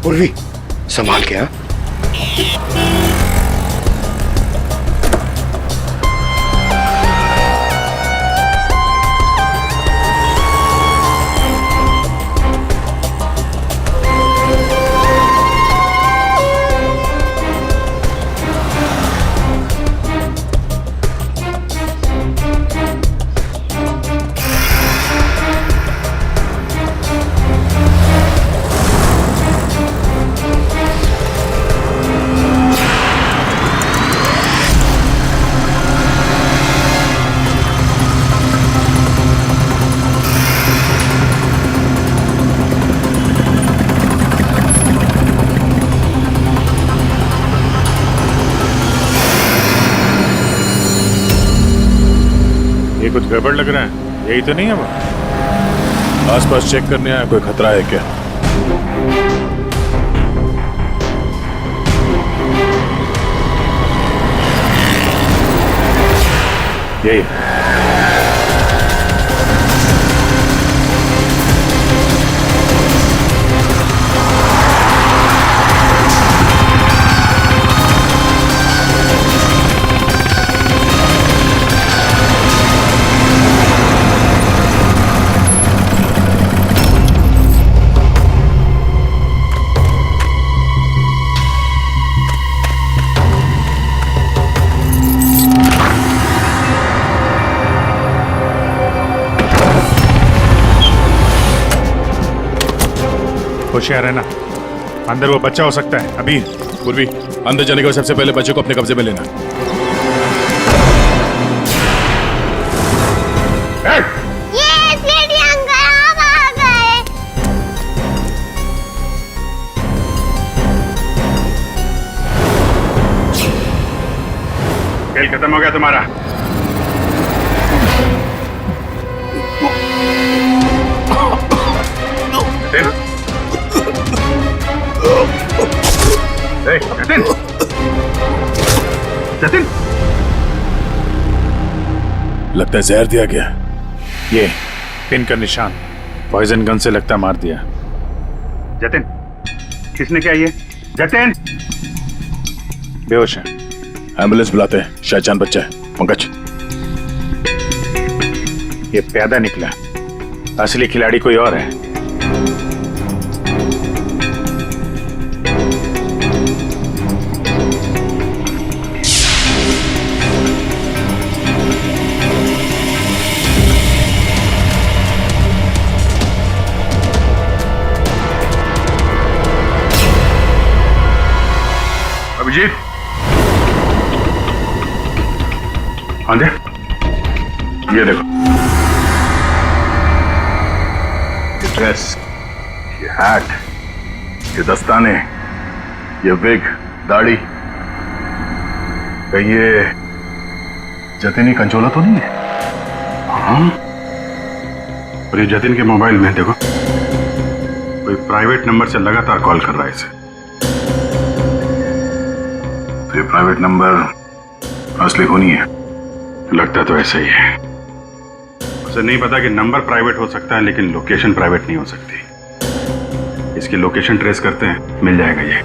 पूर्वी संभाल के। हाँ, ये कुछ गड़बड़ लग रहा है। यही तो नहीं है वो? आसपास चेक करने आया, कोई खतरा है क्या? यही होशियार है ना, अंदर वो बच्चा हो सकता है। अभी पूर्वी, अंदर जाने के सबसे पहले बच्चे को अपने कब्जे में लेना। खेल खत्म हो गया तुम्हारा। जतिन, जतिन, लगता है जहर दिया गया। ये पिन का निशान पॉइजन गन से लगता मार दिया। जतिन, किसने किया ये? जतिन बेहोश है। एम्बुलेंस बुलाते हैं, शायद जान बच्चा है। पंकज, ये प्यादा निकला, असली खिलाड़ी कोई और है। अभिजीत, हाँ दे, ये देखो, ये ड्रेस, ये हैट, ये दस्ताने, ये विग, दाढ़ी, कहीं ये जतिन का कंचोला तो नहीं है? हाँ, और ये जतिन के मोबाइल में देखो, कोई प्राइवेट नंबर से लगातार कॉल कर रहा है इसे। तो ये प्राइवेट नंबर असली को नहीं है? लगता तो ऐसा ही है। उसे नहीं पता कि नंबर प्राइवेट हो सकता है, लेकिन लोकेशन प्राइवेट नहीं हो सकती। इसकी लोकेशन ट्रेस करते हैं, मिल जाएगा ये।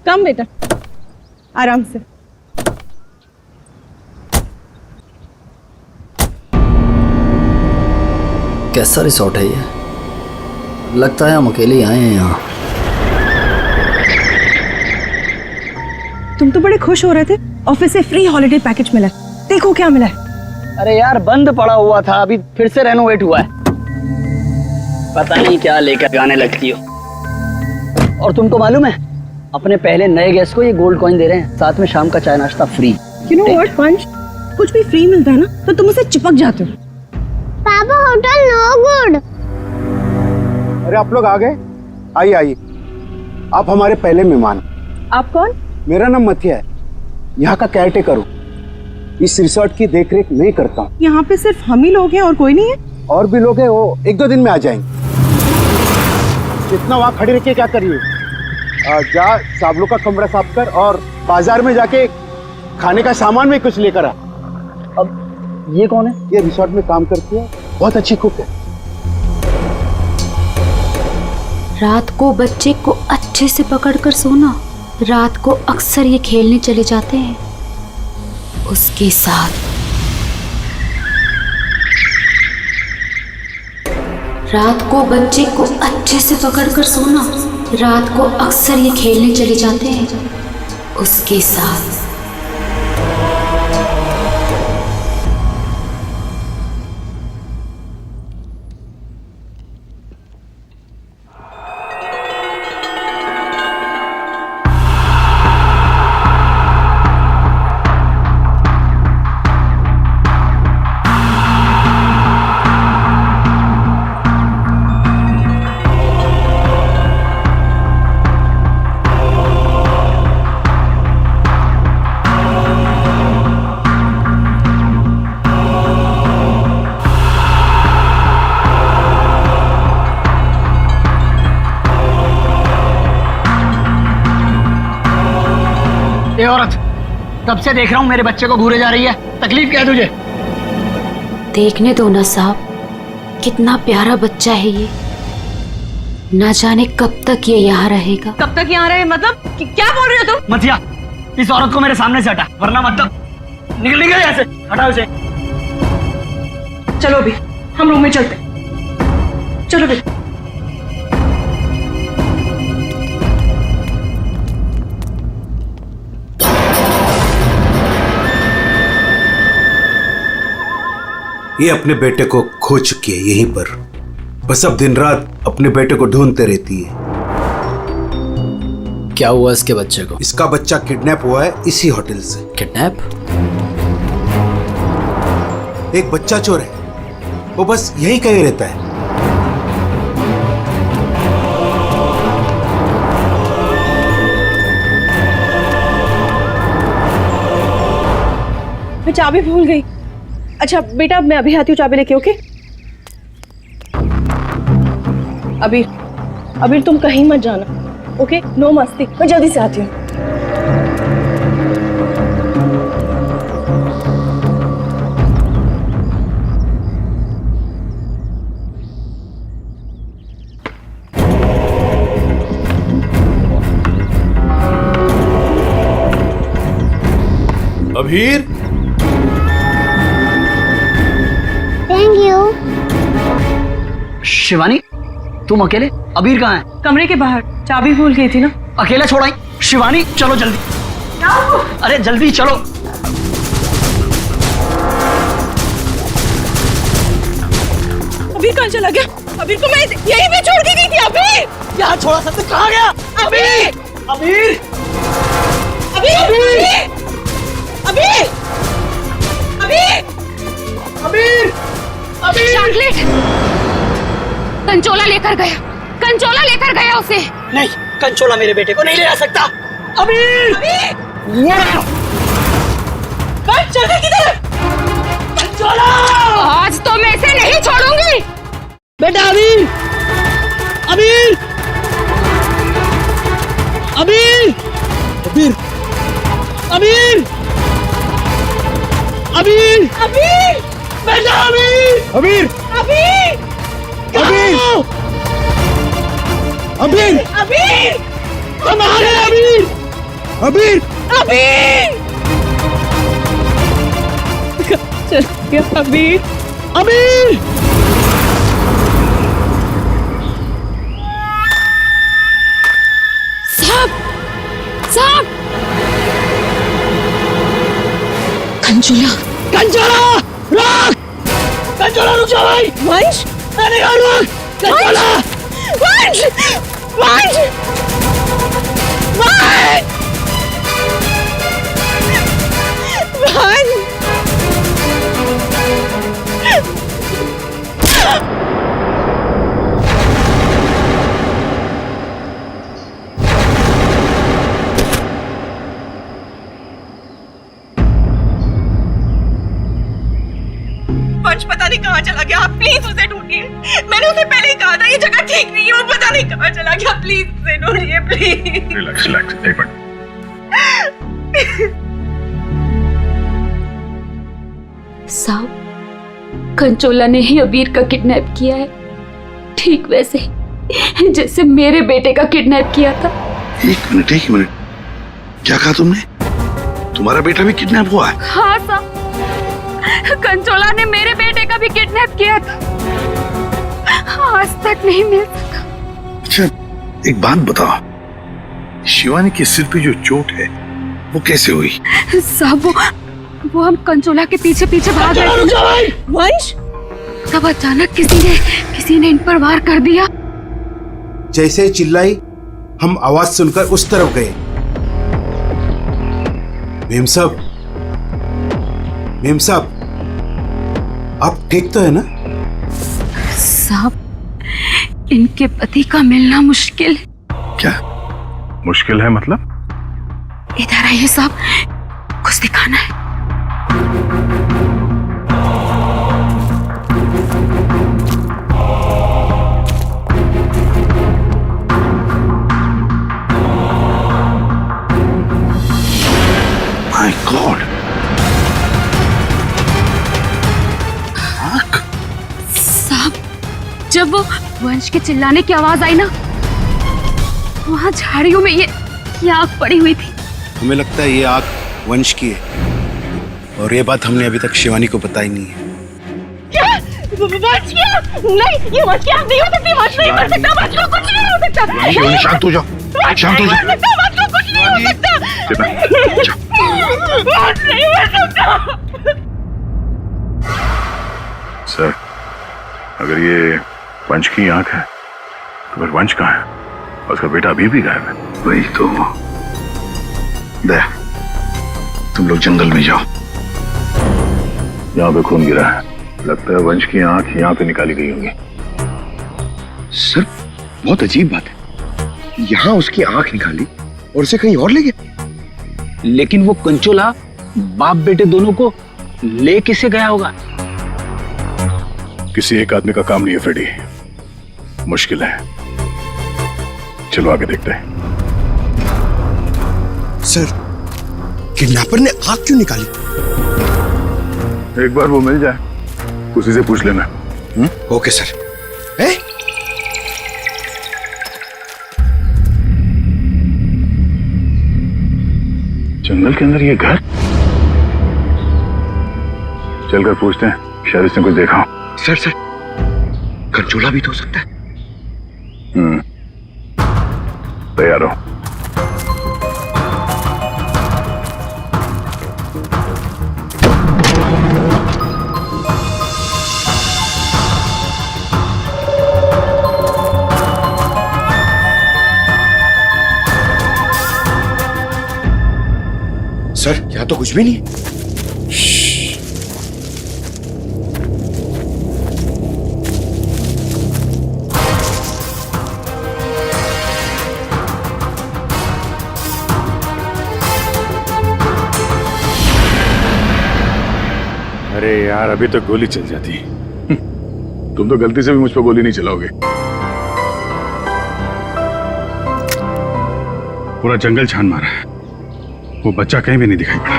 कम बेटा, आराम से। कैसा रिसोर्ट है ये? लगता है हम अकेले आए हैं यहाँ। तुम तो बड़े खुश हो रहे थे, ऑफिस से फ्री हॉलिडे पैकेज मिला। देखो क्या मिला है। अरे यार, बंद पड़ा हुआ था, अभी फिर से रेनोवेट हुआ है। पता नहीं क्या लेकर आने लगती हो। और तुमको मालूम है, अपने पहले नए गेस्ट को ये गोल्ड कॉइन दे रहे हैं, साथ में शाम का चाय नाश्ता फ्री। You know what, पंच? कुछ भी फ्री मिलता है ना तो तुम उसे चिपक जाते हो। पापा होटल नो गुड। अरे आप लोग आ गए? आइए आइए, आप हमारे पहले मेहमान। आप कौन? मेरा नाम मथिया है, यहाँ का केयर टेकर हूँ। इस रिसोर्ट की देखरेख मैं करता हूँ। यहाँ पे सिर्फ हम ही लोग हैं और कोई नहीं है? और भी लोग हैं, वो 1-2 दिन में आ जाएंगे। इतना वहाँ खड़ी रखिए, क्या करिए? जा साबलों का कमरा साफ कर और बाजार में जाके खाने का सामान भी कुछ लेकर आ। अब ये कौन है? ये रिसोर्ट में काम करती है, बहुत अच्छी कुक है। रात को बच्चे को अच्छे से पकड़कर सोना। रात को अक्सर ये खेलने चले जाते हैं उसके साथ। रात को बच्चे को अच्छे से पकड़कर सोना। रात को अक्सर ये खेलने चले जाते हैं उसके साथ। ये औरत, तब से देख रहा हूँ मेरे बच्चे को घूरे जा रही है। तकलीफ क्या है तुझे? देखने दो ना साहब, कितना प्यारा बच्चा है ये। ना जाने कब तक ये यहाँ रहेगा। कब तक यहाँ रहे मतलब? क्या बोल रहे हो तुम? मथिया, इस औरत को मेरे सामने से हटा, वरना मतलब निकल यहाँ से। हटाओ इसे। चलो अभी हम रूम में चलते। चलो अभी। ये अपने बेटे को खो चुकी है यहीं पर। बस अब दिन रात अपने बेटे को ढूंढते रहती है। क्या हुआ इसके बच्चे को? इसका बच्चा किडनैप हुआ है इसी होटल से। किडनैप? एक बच्चा चोर है, वो बस यहीं कहीं रहता है। मैं चाबी भूल गई। अच्छा बेटा, मैं अभी आती हूँ चाबी लेके। ओके अभी तुम कहीं मत जाना। ओके, नो मस्ती। मैं जल्दी से आती हूँ। Abhir, thank you. शिवानी, तुम अकेले? अबीर कहाँ है? कमरे के बाहर, चाबी भूल गई थी ना। अकेला छोड़ आई? शिवानी चलो जल्दी। अरे जल्दी चलो। अबीर कहाँ चला गया? अबीर को मैं यहीं पे छोड़ के गई थी। अबीर यहाँ छोड़ा था तो कहाँ गया? अबीर अबीर अबीर अबीर अबीर अबीर अबीर। चॉकलेट कंचोला लेकर गया। कंचोला लेकर गया उसे। नहीं, कंचोला मेरे बेटे को नहीं ले जा सकता। अबीर चल गई किधर? कंचोला। आज तो मैं इसे नहीं छोड़ूंगी। बेटा अबीर अबीर अबीर अबीर अबीर अबीर अबीर बेटा अबीर अबीर, अबीर अबीर, अबीर, अबीर हमारे अबीर अबीर, अबीर चल गया अबीर। अबीर। साहब कंचोला। कंचोला रुक। कंचोला रुक जा भाई। वंश मैंने कहा रुक। कंचोला। वंश वंश वंश वंश पता नहीं कहाँ चला गया। आप प्लीज उसे ढूंढिए। मैंने उसे पहले ही कहा था ये जगह ठीक नहीं है, वो पता नहीं कहाँ चला गया। प्लीज उसे ढूंढिए प्लीज। रिलैक्स रिलैक्स, एक मिनट। साहब, कंचोला ने ही अबीर का किडनैप किया है, ठीक वैसे ही जैसे मेरे बेटे का किडनैप किया था। एक मिनट, क्या कहा तुमने? तुम्हारा बेटा भी किडनैप हुआ है? हाँ साहब, कंचोला ने मेरे बेटे का भी किडनैप किया था, आज तक नहीं मिल सका। अच्छा, एक बात बताओ, शिवानी के सिर पे जो चोट है वो कैसे हुई? साहब, वो हम कंचोला के पीछे पीछे भाग रहे थे वंश, तब अचानक किसी ने इन पर वार कर दिया। जैसे चिल्लाई, हम आवाज सुनकर उस तरफ गए। मेम साहब, आप ठीक तो है ना? साहब, इनके पति का मिलना मुश्किल है। क्या मुश्किल है मतलब? इधर आइए साहब, कुछ दिखाना है। माय गॉड, साहब, जब वो वंश के चिल्लाने की आवाज आई ना, वहां झाड़ियों में ये आग पड़ी हुई थी। हमें लगता है ये आग वंश की है, और ये बात हमने अभी तक शिवानी को बताई नहीं है। क्या? वंश क्या? नहीं, ये वंश क्या नहीं हो सकती। वंश नहीं मर सकता। वंश को कुछ नहीं हो सकता। शिवानी शांत हो जाओ, शांत हो जाओ। वंश को कुछ नहीं हो सकता। वंश नहीं मर सकता। सर, अगर ये वंश की आंख है तो फिर वंश कहाँ है? और उसका बेटा अभी भी गायब है। वही तो। दया, तुम लोग जंगल में जाओ। यहाँ पे खून गिरा है, लगता है वंश की आंख यहाँ पे निकाली गई होगी। सर, बहुत अजीब बात है, यहाँ उसकी आंख निकाली और उसे कहीं और ले गया। लेकिन वो कंचोला बाप बेटे दोनों को ले किसे गया होगा? किसी एक आदमी का काम नहीं है फ्रेडी, मुश्किल है। चलो आगे देखते हैं। सर, किडनैपर ने आंख क्यों निकाली? एक बार वो मिल जाए, उसी से पूछ लेना। Okay sir. जंगल के अंदर ये घर, चलकर पूछते हैं, शायद इसने कुछ देखा हो। सर, कंचोला भी तो हो सकता है। तैयार हो? सर, यहाँ तो कुछ भी नहीं है। अरे यार, अभी तो गोली चल जाती। तुम तो गलती से भी मुझ पर गोली नहीं चलाओगे। पूरा जंगल छान मारा है, वो बच्चा कहीं भी नहीं दिखाई पड़ा।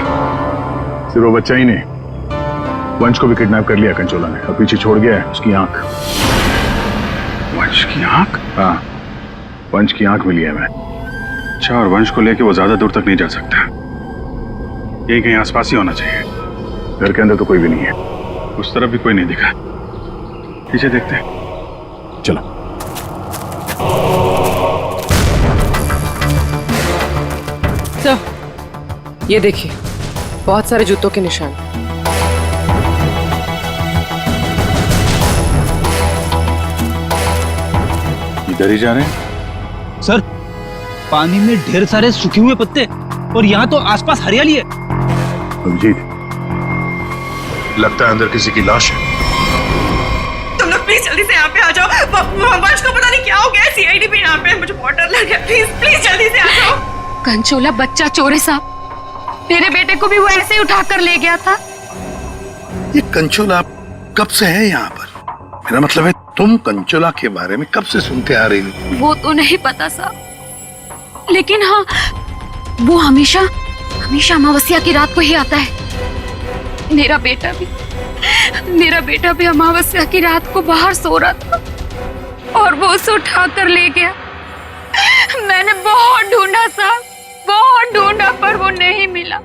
सिर्फ वो बच्चा ही नहीं, वंश को भी किडनैप कर लिया कंचोला ने, और पीछे छोड़ गया है उसकी आंख। वंश की आंख? हाँ, वंश की आंख मिली है मैं। अच्छा, और वंश को लेके वो ज्यादा दूर तक नहीं जा सकता, यही कहीं आसपास ही होना चाहिए। घर के अंदर तो कोई भी नहीं है, उस तरफ भी कोई नहीं दिखा। पीछे देखते हैं। चलो। सर, ये देखिए, बहुत सारे जूतों के निशान। इधर ही जा रहे हैं? सर, पानी में ढेर सारे सूखे हुए पत्ते, और यहाँ तो आसपास हरियाली है। अभिजीत, लगता है अंदर किसी की लाश है। तुम लोग प्लीज जल्दी से यहाँ पे आ जाओ। वंश को पता नहीं क्या हो गया। सीआईडी भी यहाँ पे है, मुझे बहुत डर लग गया। प्लीज जल्दी से आ जाओ। कंचोला बच्चा चोर है साहब, मेरे बेटे को भी वो ऐसे ही उठा कर ले गया था। ये कंचोला कब से है यहाँ पर? मेरा मतलब है तुम कंचोला के बारे में कब से सुनते आ रही हो? वो तो नहीं पता साहब, लेकिन हाँ, वो हमेशा अमावस्या की रात को ही आता है। मेरा बेटा भी अमावस्या की रात को बाहर सो रहा था और वो उसे उठा कर ले गया। मैंने बहुत ढूंढा साहब, बहुत ढूंढा, पर वो नहीं मिला।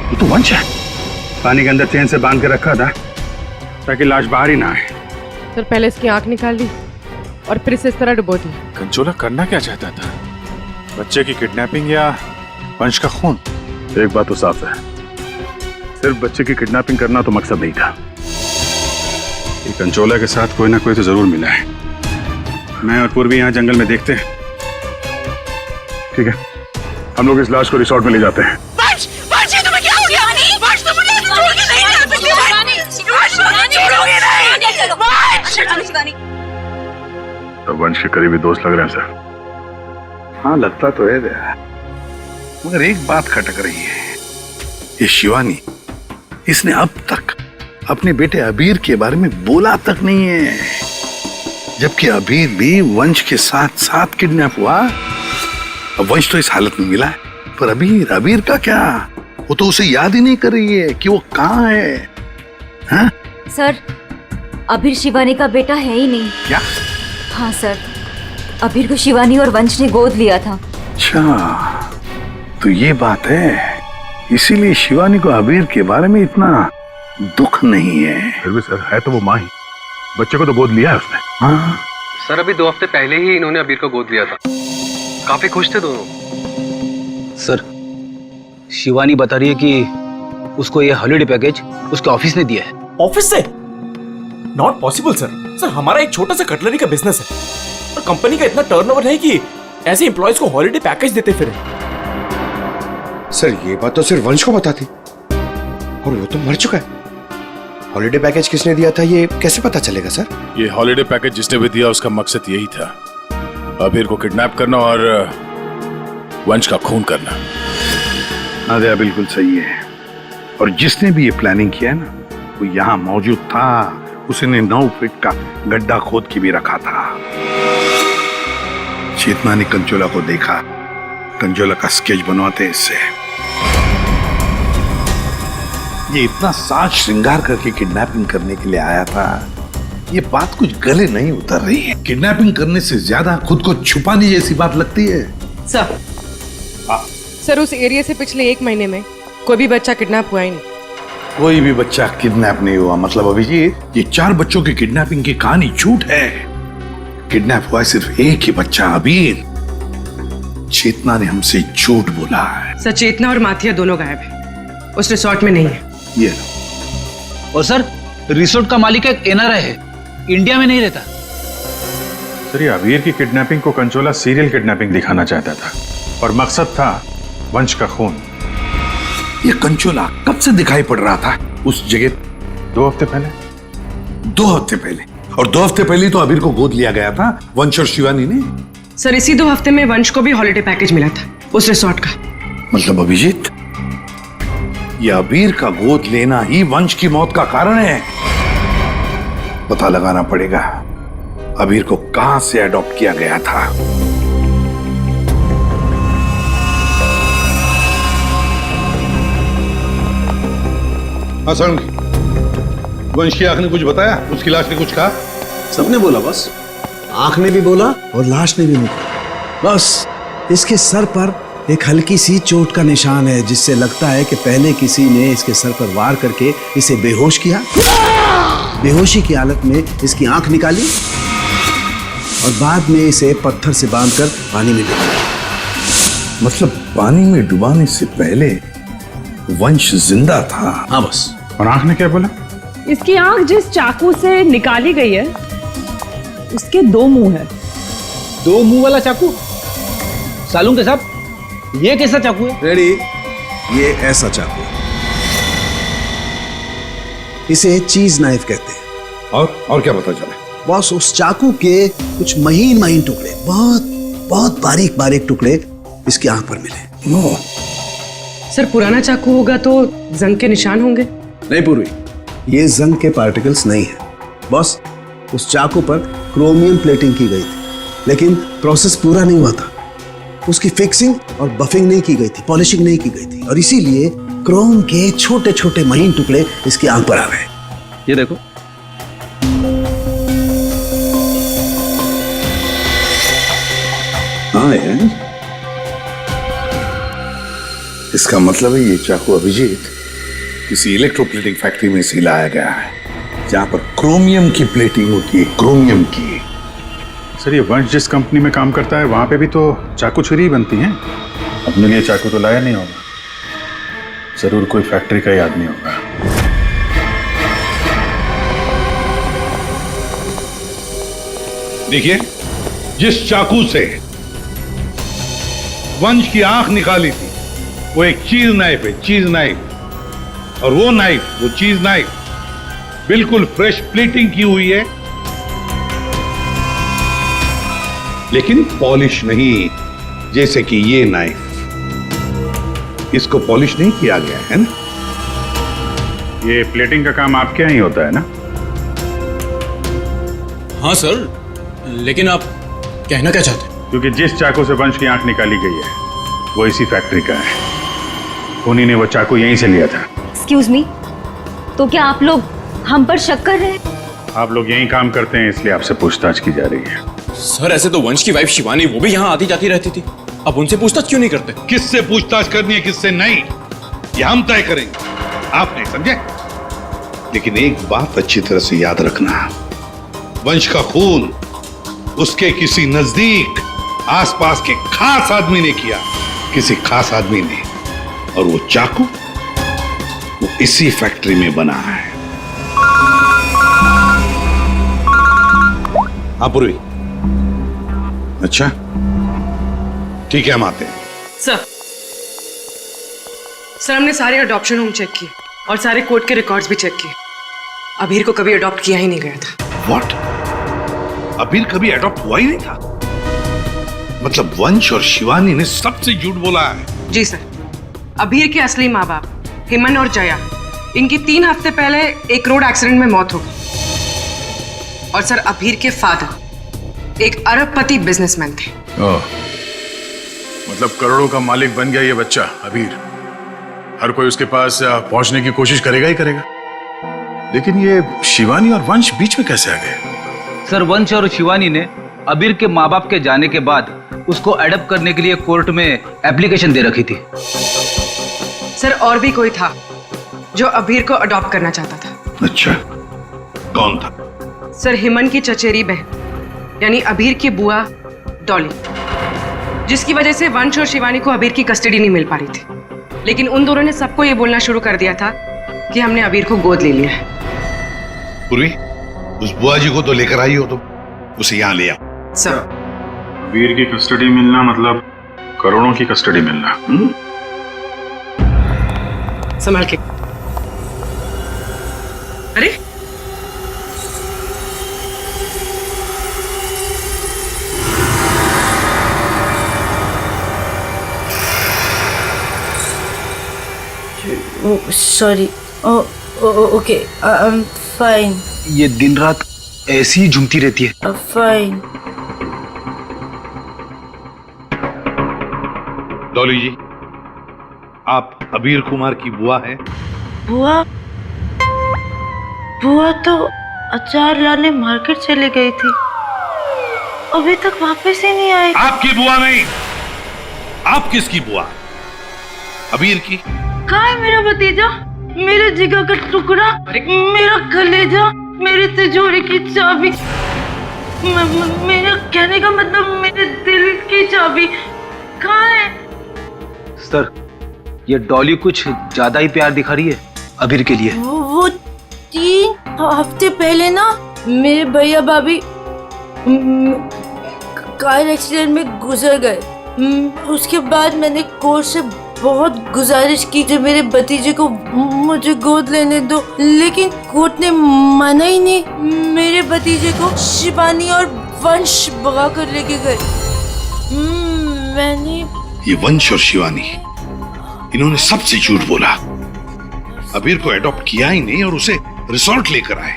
ये तो वंश है। पानी के अंदर चेन से बांध के रखा था ताकि लाश बाहर ही ना आए। सर पहले इसकी आंख निकाल ली और फिर इसे इस तरह डुबो दी। कंचोला करना क्या चाहता था? बच्चे की किडनैपिंग या वंश का खून? एक बात तो साफ है, सिर्फ बच्चे की किडनैपिंग करना तो मकसद नहीं था। ये कंचोला के साथ कोई ना कोई तो जरूर मिला है। मैं और पूर्वी यहाँ जंगल में देखते हैं। ठीक है, हम लोग इस लाश को रिसोर्ट में ले जाते हैं। वंश, वंश, तुम्हें क्या हो गया? वंश, तुम मुझे छोड़ के नहीं जा सकते। वंश, मुझे छोड़ोगे नहीं। वंश, तो वंश के करीबी दोस्त लग रहे हैं सर। हाँ, लगता तो है दया, मगर एक बात खटक रही है। ये शिवानी, इसने अब तक अपने बेटे अबीर के बारे में बोला तक नहीं है, जबकि अबीर भी वंश के साथ साथ किडनैप हुआ। अब वंश तो इस हालत में मिला है, पर अबीर का क्या? वो तो उसे याद ही नहीं कर रही है कि वो कहाँ है। हाँ? सर, अबीर शिवानी का बेटा है ही नहीं। क्या? हाँ सर, अबीर को शिवानी और वंश ने गोद लिया था। अच्छा, तो ये बात है, इसीलिए शिवानी को अबीर के बारे में इतना दुख नहीं है। फिर भी सर, है तो वो माँ ही, बच्चे को तो गोद लिया है उसने। हाँ सर, अभी 2 हफ्ते पहले ही इन्होंने अबीर को गोद लिया था। काफी खुश थे दोनों। सर, शिवानी बता रही है कि उसको ये हॉलिडे पैकेज उसके ऑफिस ने दिया है। ऑफिस से? Not possible sir. सर, हमारा एक छोटा सा कटलरी का बिजनेस है और कंपनी का इतना टर्नओवर है कि ऐसे एम्प्लॉयज को हॉलिडे पैकेज देते फिरे। सर, ये बात तो सिर्फ वंश को पता थी और वो तो मर चुका है। हॉलिडे पैकेज किसने दिया था ये कैसे पता चलेगा सर? ये हॉलिडे पैकेज जिसने भी दिया उसका मकसद यही था, अबीर को किडनैप करना और वंश का खून करना। हाँ दया, बिल्कुल सही है। और जिसने भी ये प्लानिंग किया है ना, वो यहाँ मौजूद था। उसने 9 फीट का गड्ढा खोद के भी रखा था। चेतना ने कंचोला को देखा, कंचोला का स्केच बनवाते इससे। ये इतना साज श्रृंगार करके किडनैपिंग करने के लिए आया था, ये बात कुछ गले नहीं उतर रही है। किडनैपिंग करने से ज्यादा खुद को छुपाने जैसी बात लगती है। सर, सर, उस एरिया से पिछले 1 महीने में कोई भी बच्चा किडनैप हुआ ही नहीं। कोई भी बच्चा किडनैप नहीं हुआ? मतलब अभिजीत, ये 4 बच्चों की किडनैपिंग की कहानी झूठ है। किडनैप हुआ सिर्फ एक ही बच्चा, अबीर। चेतना ने हमसे झूठ बोला है। सर, चेतना और माथिया दोनों गायब है, उस रिसोर्ट में नहीं है। ये लो। और सर, रिसोर्ट का मालिक एक एनआरआई है, इंडिया में नहीं रहता। सर, ये अबीर की किडनैपिंग को कंचोला सीरियल किडनैपिंग दिखाना चाहता था और मकसद था वंश का खून। ये कंचोला कब से दिखाई पड़ रहा था उस जगह? 2 हफ्ते पहले। 2 हफ्ते पहले? और 2 हफ्ते पहले तो अबीर को गोद लिया गया था वंश और शिवानी ने। सर, इसी 2 हफ्ते में वंश को भी हॉलिडे पैकेज मिला था उस रिसोर्ट का। मतलब अभिजीत, ये अबीर का गोद लेना ही वंश की मौत का कारण है। पता लगाना पड़ेगा अबीर को कहां से अडॉप्ट किया गया था। वंश की आंख ने कुछ बताया? उसकी लाश ने कुछ कहा? सबने बोला बस, आंख ने भी बोला और लाश ने भी बोला। बस इसके सर पर एक हल्की सी चोट का निशान है, जिससे लगता है कि पहले किसी ने इसके सर पर वार करके इसे बेहोश किया। बेहोशी की हालत में इसकी आंख निकाली और बाद में इसे पत्थर से बांधकर पानी में डुबाया। मतलब पानी में डुबाने से पहले वंश जिंदा था। हाँ बस। और आंख ने क्या बोला? इसकी आंख जिस चाकू से निकाली गई है उसके 2 मुंह है। 2 मुंह वाला चाकू? सालून के साहब, ये कैसा चाकू है? रेडी, ये ऐसा चाकू है। इसे चीज नाइफ कहते हैं। और क्या पता चला? बॉस, उस चाकू के कुछ महीन महीन टुकड़े, बहुत बहुत बारीक बारीक टुकड़े इसकी आंख पर मिले। नो सर, पुराना चाकू होगा तो जंग के निशान होंगे। नहीं पूर्वी, ये जंग के पार्टिकल्स नहीं है बॉस। उस चाकू पर क्रोमियम प्लेटिंग की गई थी, लेकिन प्रोसेस पूरा नहीं हुआ था। उसकी फिक्सिंग और बफिंग नहीं की गई थी, पॉलिशिंग नहीं की गई थी, और इसीलिए क्रोम के छोटे छोटे महीन टुकड़े इसकी आंख पर आ गए। ये देखो। हाँ यार, इसका मतलब है ये चाकू अभिजीत किसी इलेक्ट्रोप्लेटिंग फैक्ट्री में से लाया गया है, जहां पर क्रोमियम की प्लेटिंग होती है, क्रोमियम की। सर, ये वंश जिस कंपनी में काम करता है वहां पे भी तो चाकू छुरी ही बनती हैं। अपने लिए चाकू तो लाया नहीं होगा, जरूर कोई फैक्ट्री का ही आदमी होगा। देखिए, जिस चाकू से वंश की आंख निकाली थी वो एक चीज नाइफ है, चीज नाइफ। और वो नाइफ, वो चीज नाइफ बिल्कुल फ्रेश प्लेटिंग की हुई है, लेकिन पॉलिश नहीं, जैसे कि ये नाइफ। इसको पॉलिश नहीं किया गया है ना। ये प्लेटिंग का काम आपके यहाँ ही होता है ना? हाँ सर, लेकिन आप कहना क्या चाहते हैं? क्योंकि जिस चाकू से वंश की आंख निकाली गई है वो इसी फैक्ट्री का है। उन्हीं ने वो चाकू यहीं से लिया था। एक्सक्यूज मी, तो क्या आप लोग हम पर शक कर रहे हैं? आप लोग यहीं काम करते हैं इसलिए आपसे पूछताछ की जा रही है। सर, ऐसे तो वंश की वाइफ शिवानी, वो भी यहाँ आती जाती रहती थी। अब उनसे पूछताछ क्यों नहीं करते? किससे पूछताछ करनी है, किससे नहीं, ये हम तय करेंगे, आप नहीं, समझे? लेकिन एक बात अच्छी तरह से याद रखना, वंश का खून उसके किसी नजदीक आसपास के खास आदमी ने किया, किसी खास आदमी ने। और वो चाकू वो इसी फैक्ट्री में बना है। हाँ पूर्वी, अच्छा ठीक है, हम आते हैं। सर, हमने सारे अडॉप्शन होम चेक किए और सारे कोर्ट के रिकॉर्ड्स भी चेक किए। अबीर को कभी अडॉप्ट किया ही नहीं गया था। व्हाट? अबीर कभी अडॉप्ट हुआ ही नहीं था? मतलब वंश और शिवानी ने सबसे झूठ बोला है? जी सर, अबीर के असली माँ बाप हेमन और जया, इनकी 3 हफ्ते पहले एक रोड एक्सीडेंट में मौत हो गई। और सर, अबीर के फादर एक अरबपति बिजनेसमैन थे। मतलब करोड़ों का मालिक बन गया ये बच्चा अबीर। हर कोई उसके पास पहुंचने की कोशिश करेगा ही करेगा। लेकिन ये शिवानी और वंश बीच में कैसे आ गए? सर, वंश और शिवानी ने अबीर के माँ बाप के जाने के बाद उसको अडॉप्ट करने के लिए कोर्ट में एप्लीकेशन दे रखी थी। सर, और भी कोई था जो अबीर को अडॉप्ट करना चाहता था। अच्छा, कौन था? सर, हेमन की चचेरी बहन यानी अबीर की बुआ डॉली, जिसकी वजह से वंश और शिवानी को अबीर की कस्टडी नहीं मिल पा रही थी। लेकिन उन दोनों ने सबको ये बोलना शुरू कर दिया था कि हमने अबीर को गोद ले लिया है। पूर्वी, उस बुआ जी को तो लेकर आई हो, तो उसे यहाँ ले आओ। सर, वीर की कस्टडी मिलना मतलब करोड़ों की कस्टडी मिलना। संभाल के। अरे, sorry, okay, I am fine. ये दिन रात ऐसी ही झूमती रहती है। फाइन। डॉली जी, आप अबीर कुमार की बुआ हैं? बुआ? बुआ तो अचार लाने मार्केट चली गई थी, अभी तक वापस ही नहीं आई। आपकी बुआ नहीं, आप किसकी बुआ? अबीर की? कहाँ है मेरा भतीजा, मेरे जिगर का टुकड़ा, मेरा कलेजा, मेरी तिजोरी की चाबी, मेरा कहने का मतलब मेरे दिल की चाबी कहाँ है? सर, ये डॉली कुछ ज्यादा ही प्यार दिखा रही है अबीर के लिए। वो 3 हफ्ते पहले ना मेरे भैया भाभी कार एक्सीडेंट में गुजर गए। उसके बाद मैंने कोर्ट से बहुत गुजारिश की कि मेरे भतीजे को मुझे गोद लेने दो, लेकिन कोर्ट ने माना ही नहीं। मेरे भतीजे को शिवानी और वंश भगा कर लेके गए। मैंने ये वंश और शिवानी इन्होंने सबसे झूठ बोला। अबीर को एडॉप्ट किया ही नहीं और उसे रिसोर्ट लेकर आए।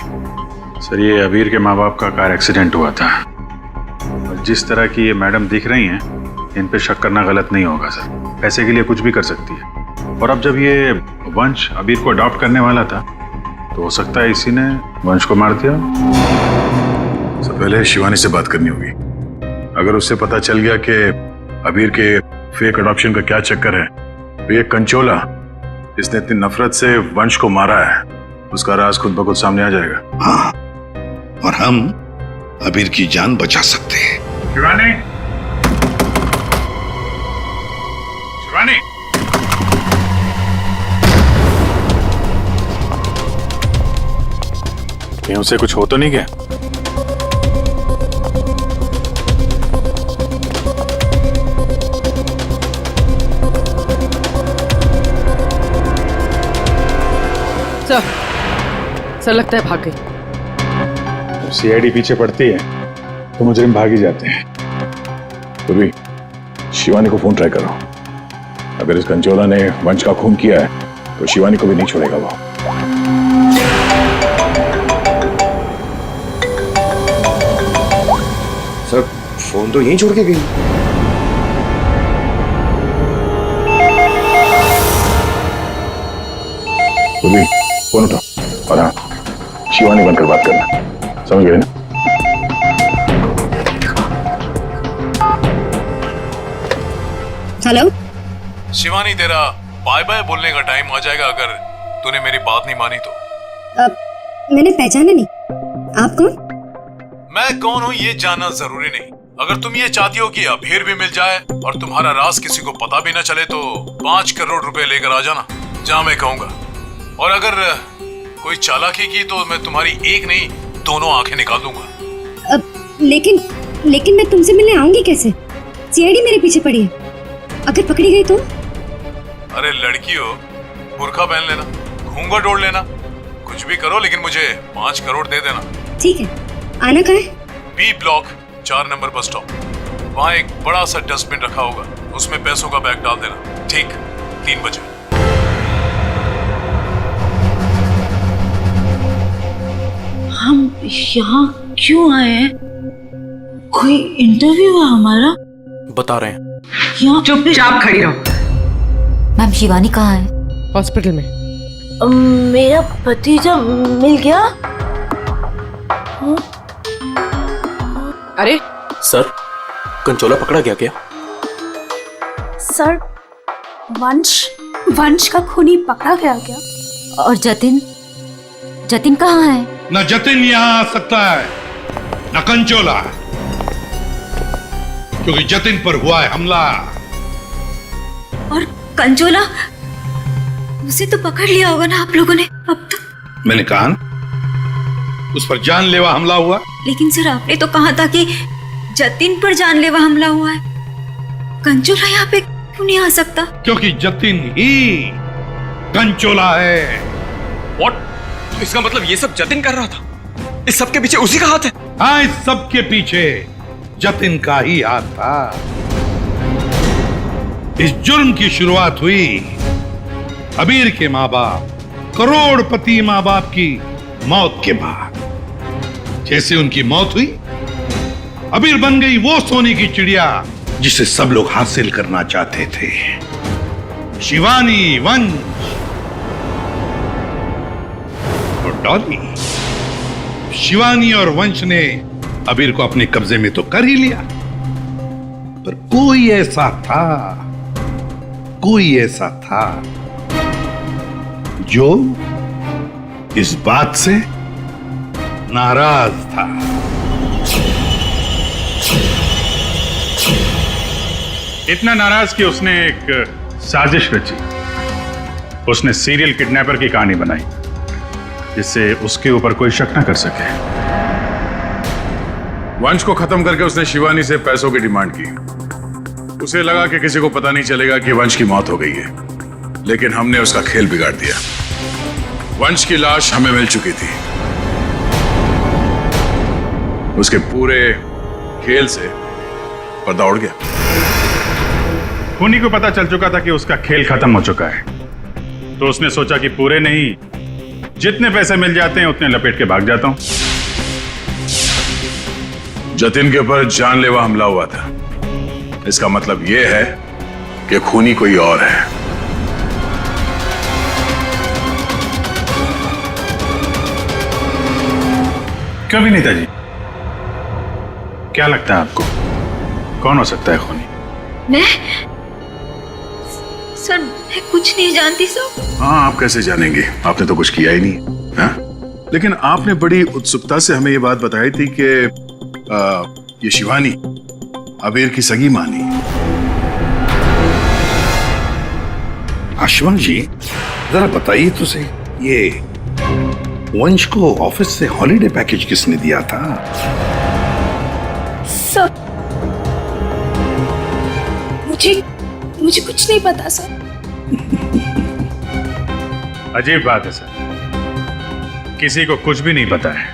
सर, ये अबीर के माँ बाप का कार एक्सीडेंट हुआ था और जिस तरह की ये मैडम दिख रही हैं, इन पे शक करना गलत नहीं होगा सर। पैसे के लिए कुछ भी कर सकती है। और अब जब ये वंश अबीर को अडॉप्ट करने वाला था तो हो सकता है इसी ने वंश को मार दिया। सबसे पहले शिवानी से बात करनी होगी। अगर उससे पता चल गया कि अबीर के फेक अडॉप्शन का क्या चक्कर है तो ये कंचोला इसने इतनी नफरत से वंश को मारा है, उसका राज खुद ब खुद सामने आ जाएगा। हाँ, और हम अबीर की जान बचा सकते हैं। शिवानी, शिवानी, कहीं उसे कुछ हो तो नहीं गया? सर लगता है भाग गई। सीआईडी पीछे पड़ती है तो मुजरिम भाग ही जाते हैं। तो भी शिवानी को फोन ट्राई करो। अगर इस कंचोला ने वंश का खून किया है तो शिवानी को भी नहीं छोड़ेगा वो। सर, फोन तो यहीं छोड़ के गई। तो भी फोन उठाओ और हाँ, शिवानी बनकर बात करना, समझ गए ना? हेलो शिवानी, तेरा बाय बाय बोलने का टाइम आ जाएगा अगर तूने मेरी बात नहीं मानी तो। मैंने पहचाना नहीं, आप कौन? मैं कौन हूँ ये जानना जरूरी नहीं। अगर तुम ये चाहती हो कि अबीर भी मिल जाए और तुम्हारा राज किसी को पता भी न चले तो 5 करोड़ रुपए लेकर आ जाना, जहाँ मैं कहूंगा। और अगर कोई चालाकी की तो मैं तुम्हारी एक नहीं 2 आंखें निकाल दूंगा। लेकिन मैं तुमसे मिलने आऊंगी कैसे? सीआईडी मेरे पीछे पड़ी है, अगर पकड़ी गई तो? अरे लड़की हो, बुर्का पहन लेना, घूंघट ओढ़ लेना, कुछ भी करो लेकिन मुझे 5 करोड़ दे देना। ठीक है, आना कहाँ है? B block 4 number bus stop. वहाँ एक बड़ा सा डस्टबिन रखा होगा, उसमें पैसों का बैग डाल देना। ठीक 3 बजे। हम यहाँ क्यों आए हैं? कोई इंटरव्यू है हमारा? बता रहे हैं। यहाँ चुपचाप खड़ी रहो। मैम, शिवानी कहाँ है? हॉस्पिटल में। मेरा भतीजा मिल गया? अरे सर, कंचोला पकड़ा गया क्या? सर, वंश का खूनी पकड़ा गया क्या? और जतिन कहाँ है? न जतिन यहाँ आ सकता है न कंचोला, क्योंकि जतिन पर हुआ है हमला। और कंचोला, उसे तो पकड़ लिया होगा ना आप लोगों ने अब तक? मैंने कहा ना, उस पर जानलेवा हमला हुआ। लेकिन सर, आपने तो कहा था कि जतिन पर जानलेवा हमला हुआ है। कंचोला यहाँ पे क्यों नहीं आ सकता? क्योंकि जतिन ही कंचोला है। What? इसका मतलब ये सब जतिन कर रहा था? इस सब के पीछे उसी का हाथ है? हाँ, इस सब के पीछे जतिन का ही हाथ था। इस जुर्म की शुरुआत हुई अबीर के माँ बाप, करोड़पति माँ बाप की मौत के बाद। जैसे उनकी मौत हुई, अबीर बन गई वो सोने की चिड़िया जिसे सब लोग हासिल करना चाहते थे, शिवानी, वंश और डॉली। शिवानी और वंश ने अबीर को अपने कब्जे में तो कर ही लिया, पर कोई ऐसा था जो इस बात से नाराज था। इतना नाराज कि उसने एक साजिश रची उसने सीरियल किडनैपर की कहानी बनाई जिससे उसके ऊपर कोई शक न कर सके। वंश को खत्म करके उसने शिवानी से पैसों की डिमांड की। उसे लगा कि किसी को पता नहीं चलेगा कि वंश की मौत हो गई है, लेकिन हमने उसका खेल बिगाड़ दिया। वंश की लाश हमें मिल चुकी थी। उसके पूरे खेल से पर्दा उड़ गया। खूनी को पता चल चुका था कि उसका खेल खत्म हो चुका है, तो उसने सोचा कि पूरे नहीं, जितने पैसे मिल जाते हैं उतने लपेट के भाग जाता हूं। जतिन के ऊपर जानलेवा हमला हुआ था। इसका मतलब यह है कि खूनी कोई और है। क्यों भी नेताजी, क्या लगता है आपको कौन हो सकता है खूनी? मैं सर, मैं कुछ नहीं जानती सर। हाँ, आप कैसे जानेंगे? आपने तो कुछ किया ही नहीं। हाँ? लेकिन आपने बड़ी उत्सुकता से हमें ये बात बताई थी कि ये शिवानी अबीर की सगी मानी। आशुमान जी, जरा बताइए तो सही, ये वंश को ऑफिस से हॉलिडे पैकेज किसने दिया था? सर, मुझे कुछ नहीं पता सर। अजीब बात है सर, किसी को कुछ भी नहीं पता है,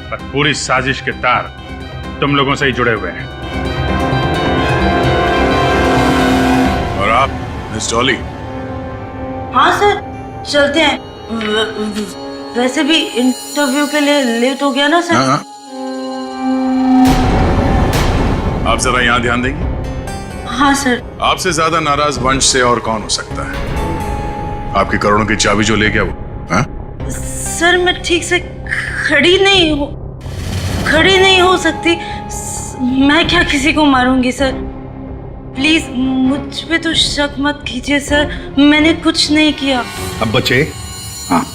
पर पूरी साजिश के तार तुम लोगों से ही जुड़े हुए हैं। और आप मिस डॉली? हाँ सर, चलते हैं। वैसे भी इंटरव्यू के लिए लेट हो गया ना सर। हाँ। आप जरा यहाँ ध्यान देंगे? हाँ सर। आपसे ज्यादा नाराज वंश से और कौन हो सकता है? आपकी करोड़ों की चाबी जो ले गया वो। हाँ? सर, मैं ठीक से खड़ी नहीं हो सकती। मैं क्या किसी को मारूंगी सर? प्लीज मुझ पे तो शक मत कीजिए सर, मैंने कुछ नहीं किया। अब बचे? हाँ।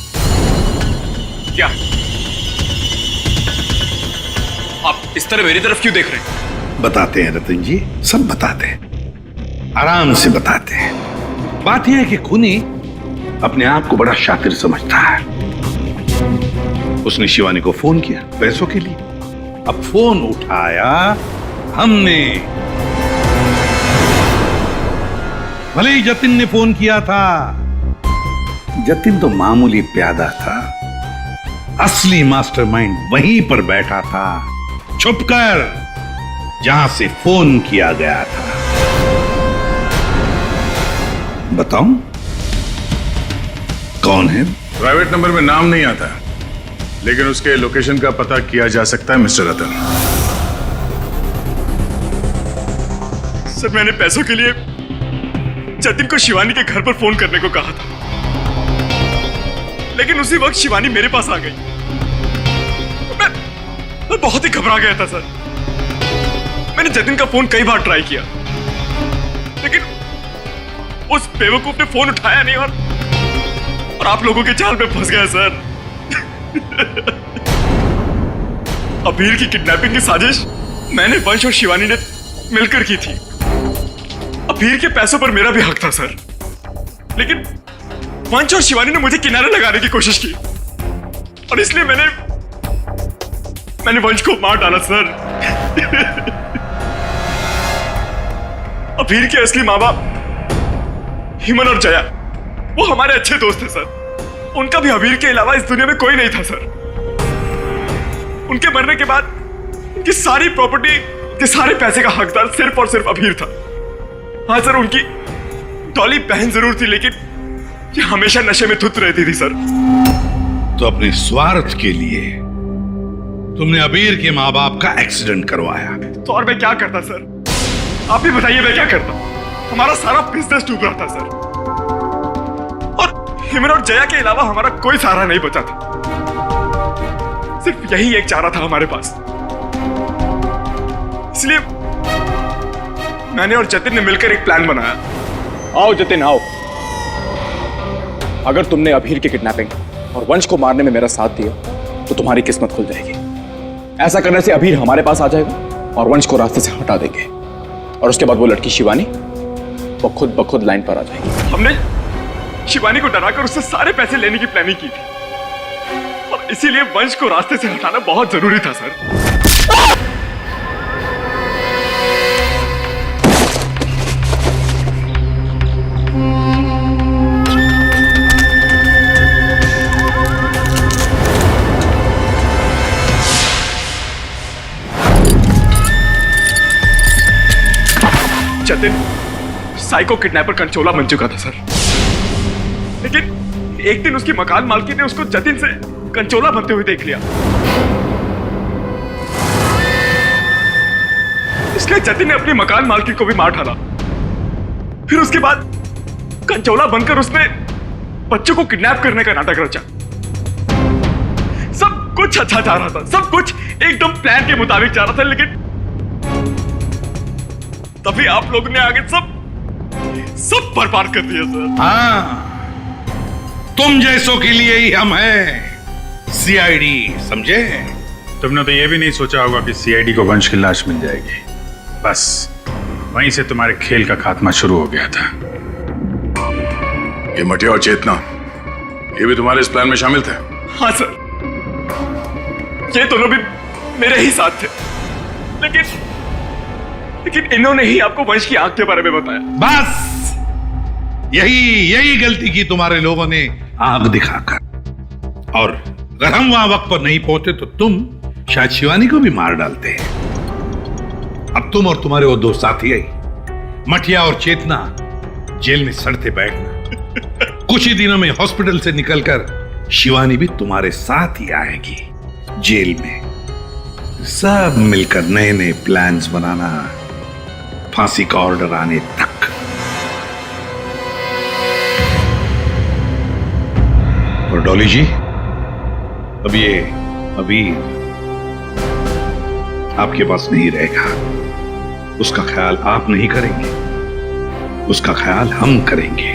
क्या आप इस तरह मेरी तरफ क्यों देख रहे हैं? बताते हैं रतन जी, सब बताते हैं, आराम से बताते हैं। बात यह है कि खूनी अपने आप को बड़ा शातिर समझता है। उसने शिवानी को फोन किया पैसों के लिए। अब फोन उठाया हमने। भले ही जतिन ने फोन किया था, जतिन तो मामूली प्यादा था, असली मास्टरमाइंड वहीं पर बैठा था, छुपकर, जहां से फोन किया गया था। बताऊं कौन है? प्राइवेट नंबर में नाम नहीं आता, लेकिन उसके लोकेशन का पता किया जा सकता है मिस्टर रतन। सर, मैंने पैसों के लिए जतिन को शिवानी के घर पर फोन करने को कहा था, लेकिन उसी वक्त शिवानी मेरे पास आ गई। मैं बहुत ही घबरा गया था सर। मैंने जतिन का फोन कई बार ट्राई किया, लेकिन उस बेवकूफ ने फोन उठाया नहीं और आप लोगों के जाल में फंस गया सर। अबीर की किडनैपिंग की साजिश मैंने, वंश और शिवानी ने मिलकर की थी। अबीर के पैसों पर मेरा भी हक था सर, लेकिन वंश और शिवानी ने मुझे किनारे लगाने की कोशिश की, और इसलिए मैंने वंश को मार डाला सर। अबीर के असली माँ बाप हिमन और जया, वो हमारे अच्छे दोस्त थे सर। उनका भी अबीर के अलावा इस दुनिया में कोई नहीं था सर। उनके मरने के बाद उनकी सारी प्रॉपर्टी के सारे पैसे का हकदार सिर्फ और सिर्फ अबीर था। हाँ सर, उनकी डॉली बहन जरूर थी, लेकिन ये हमेशा नशे में धुत रहती थी सर। तो अपने स्वार्थ के लिए तुमने अबीर के माँ बाप का एक्सीडेंट करवाया। तो और मैं क्या करता सर? आप ही बताइए, मैं क्या करता? हमारा सारा बिजनेस डूब रहा था सर, और हिमन और जया के अलावा हमारा कोई सहारा नहीं बचा था। सिर्फ यही एक चारा था हमारे पास। इसलिए मैंने और जतिन ने मिलकर एक प्लान बनाया। आओ जतिन, आओ। अगर तुमने अबीर की किडनैपिंग और वंश को मारने में मेरा साथ दिया तो तुम्हारी किस्मत खुल जाएगी। ऐसा करने से अबीर हमारे पास आ जाएगा और वंश को रास्ते से हटा देंगे, और उसके बाद वो लड़की शिवानी वो खुद ब खुद लाइन पर आ जाएगी। शिवानी को डराकर उससे सारे पैसे लेने की प्लानिंग की थी और इसीलिए वंश को रास्ते से हटाना बहुत जरूरी था सर। जतिन साइको किडनैपर कंचोला बन चुका था सर, लेकिन एक दिन उसकी मकान मालकिन ने उसको जतिन से कंचोला बनते हुए देख लिया। इसलिए जतिन ने अपनी मकान मालकिन को भी मार डाला। फिर उसके बाद कंचोला बनकर उसने बच्चों को किडनैप करने का नाटक रचा। सब कुछ अच्छा जा रहा था, सब कुछ एकदम प्लान के मुताबिक जा रहा था, लेकिन तभी आप लोगों ने आगे सब बर्बाद कर दिया सर। हाँ, तुम जैसों के लिए ही हम हैं सीआईडी, समझे? तुमने तो ये भी नहीं सोचा होगा कि सीआईडी को वंश की लाश मिल जाएगी। बस वहीं से तुम्हारे खेल का खात्मा शुरू हो गया था। ये मटिया और चेतना, ये भी तुम्हारे इस प्लान में शामिल थे? हाँ सर, ये दोनों भी मेरे ही साथ थे, लेकिन इन्होंने ही आपको वंश की आंख के बारे में बताया। बस यही गलती की तुम्हारे लोगों ने, आंख दिखाकर। और अगर हम वहां वक्त पर नहीं पहुंचे तो तुम शायद शिवानी को भी मार डालते। अब तुम और तुम्हारे वो दो साथी आई, मटिया और चेतना, जेल में सड़ते बैठना। कुछ ही दिनों में हॉस्पिटल से निकलकर शिवानी भी तुम्हारे साथ ही आएगी जेल में। सब मिलकर नए नए प्लान्स बनाना, फांसी का ऑर्डर आने तक। और डॉली जी, अब ये अभी आपके पास नहीं रहेगा। उसका ख्याल आप नहीं करेंगे, उसका ख्याल हम करेंगे।